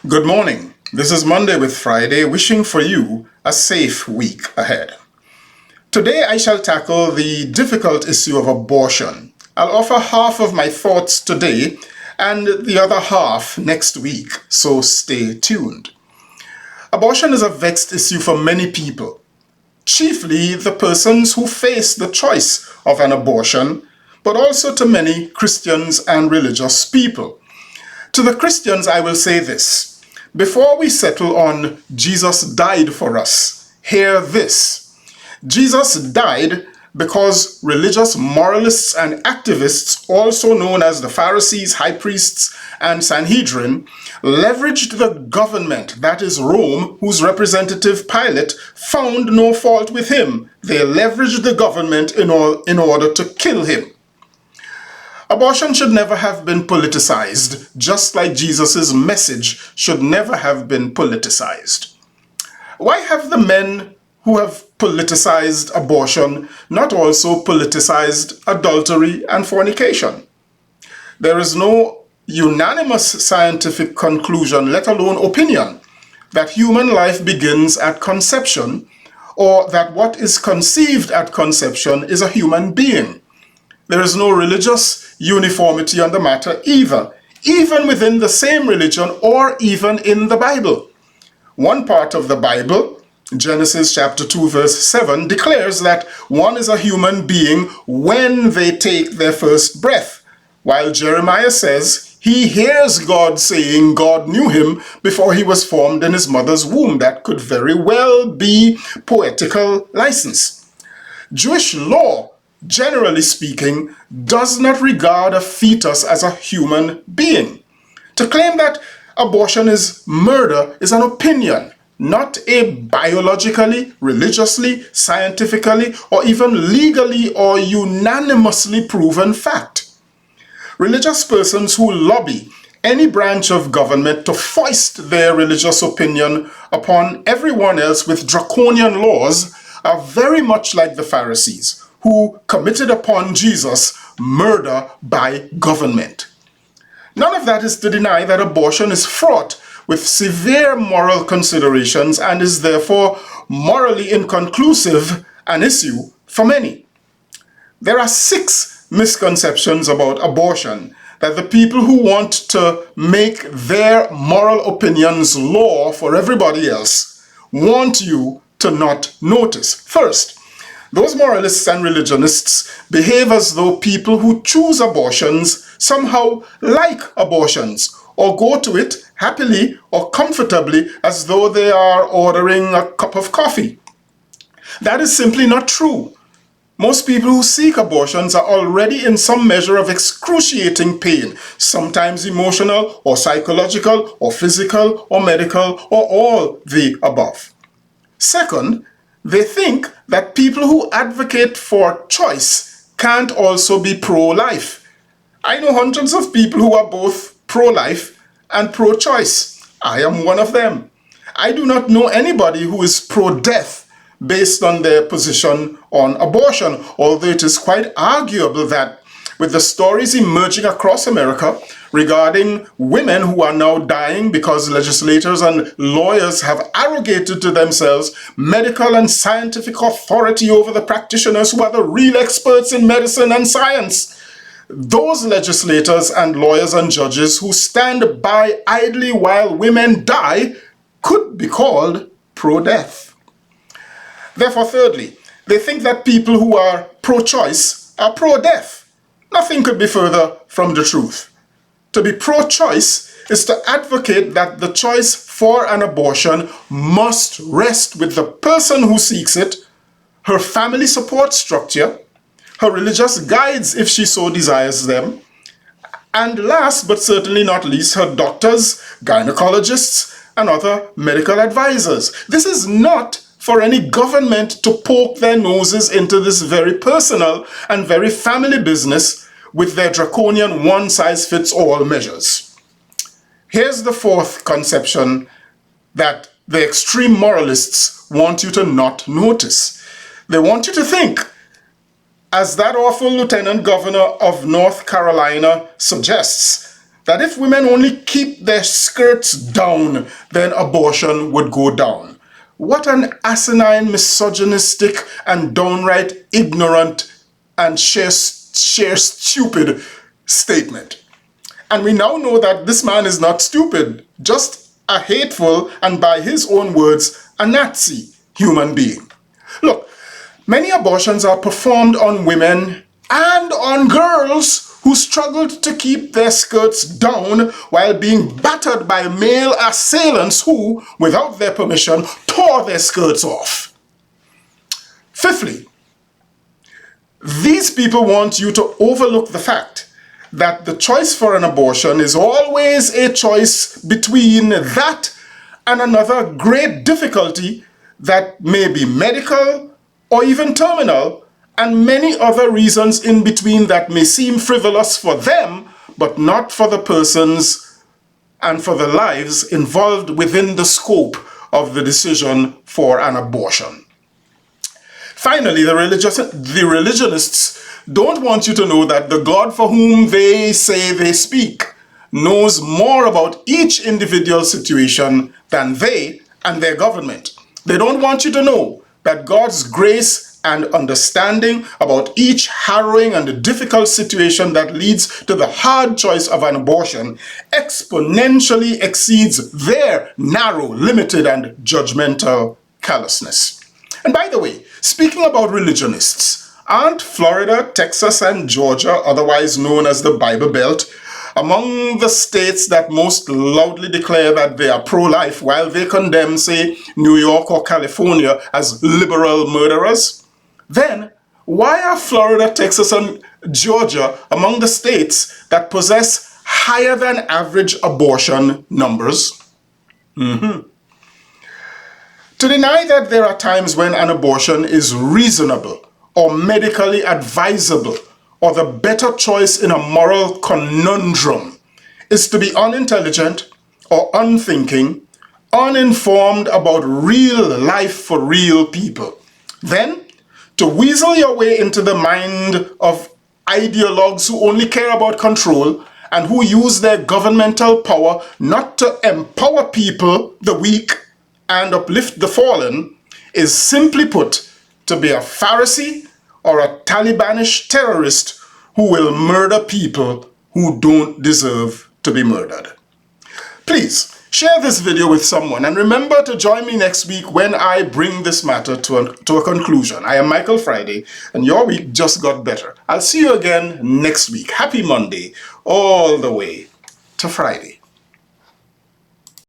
Good morning. This is Monday with Friday, wishing for you a safe week ahead. Today I shall tackle the difficult issue of abortion. I'll offer half of my thoughts today and the other half next week, so stay tuned. Abortion is a vexed issue for many people, chiefly the persons who face the choice of an abortion, but also to many Christians and religious people. To the Christians, I will say this. Before we settle on Jesus died for us, hear this. Jesus died because religious moralists and activists, also known as the Pharisees, high priests, and Sanhedrin, leveraged the government, that is Rome, whose representative Pilate found no fault with him. They leveraged the government in order to kill him. Abortion should never have been politicized, just like Jesus' message should never have been politicized. Why have the men who have politicized abortion not also politicized adultery and fornication? There is no unanimous scientific conclusion, let alone opinion, that human life begins at conception, or that what is conceived at conception is a human being. There is no religious uniformity on the matter either, even within the same religion or even in the Bible. One part of the Bible, Genesis chapter 2 verse 7, declares that one is a human being when they take their first breath, while Jeremiah says he hears God saying God knew him before he was formed in his mother's womb. That could very well be poetical license. Jewish law, generally speaking, does not regard a fetus as a human being. To claim that abortion is murder is an opinion, not a biologically, religiously, scientifically, or even legally or unanimously proven fact. Religious persons who lobby any branch of government to foist their religious opinion upon everyone else with draconian laws are very much like the Pharisees, who committed upon Jesus murder by government. None of that is to deny that abortion is fraught with severe moral considerations and is therefore morally inconclusive, an issue for many. There are 6 misconceptions about abortion that the people who want to make their moral opinions law for everybody else want you to not notice. First, those moralists and religionists behave as though people who choose abortions somehow like abortions or go to it happily or comfortably as though they are ordering a cup of coffee. That is simply not true. Most people who seek abortions are already in some measure of excruciating pain, sometimes emotional or psychological or physical or medical or all the above. Second, they think that people who advocate for choice can't also be pro-life. I know hundreds of people who are both pro-life and pro-choice. I am one of them. I do not know anybody who is pro-death based on their position on abortion, although it is quite arguable that with the stories emerging across America regarding women who are now dying because legislators and lawyers have arrogated to themselves medical and scientific authority over the practitioners who are the real experts in medicine and science. Those legislators and lawyers and judges who stand by idly while women die could be called pro-death. Therefore, thirdly, they think that people who are pro-choice are pro-death. Nothing could be further from the truth. To be pro-choice is to advocate that the choice for an abortion must rest with the person who seeks it, her family support structure, her religious guides if she so desires them, and last but certainly not least, her doctors, gynecologists, and other medical advisors. This is not for any government to poke their noses into this very personal and very family business with their draconian one-size-fits-all measures. Here's the fourth conception that the extreme moralists want you to not notice. They want you to think, as that awful Lieutenant Governor of North Carolina suggests, that if women only keep their skirts down, then abortion would go down. What an asinine, misogynistic, and downright ignorant and sheer stupid statement. And we now know that this man is not stupid, just a hateful and, by his own words, a Nazi human being. Look, many abortions are performed on women and on girls who struggled to keep their skirts down while being battered by male assailants who, without their permission, tore their skirts off. Fifthly, these people want you to overlook the fact that the choice for an abortion is always a choice between that and another great difficulty that may be medical or even terminal, and many other reasons in between that may seem frivolous for them, but not for the persons and for the lives involved within the scope of the decision for an abortion. Finally, the religionists don't want you to know that the God for whom they say they speak knows more about each individual situation than they and their government. They don't want you to know that God's grace and understanding about each harrowing and difficult situation that leads to the hard choice of an abortion exponentially exceeds their narrow, limited, and judgmental callousness. And by the way, speaking about religionists, aren't Florida, Texas, and Georgia, otherwise known as the Bible Belt, among the states that most loudly declare that they are pro-life while they condemn, say, New York or California as liberal murderers? Then, why are Florida, Texas, and Georgia among the states that possess higher than average abortion numbers? To deny that there are times when an abortion is reasonable or medically advisable or the better choice in a moral conundrum is to be unintelligent or unthinking, uninformed about real life for real people. Then, to weasel your way into the mind of ideologues who only care about control and who use their governmental power not to empower people, the weak, and uplift the fallen, is simply put to be a Pharisee or a Talibanish terrorist who will murder people who don't deserve to be murdered. Please, share this video with someone and remember to join me next week when I bring this matter to a conclusion. I am Michael Friday and your week just got better. I'll see you again next week. Happy Monday all the way to Friday.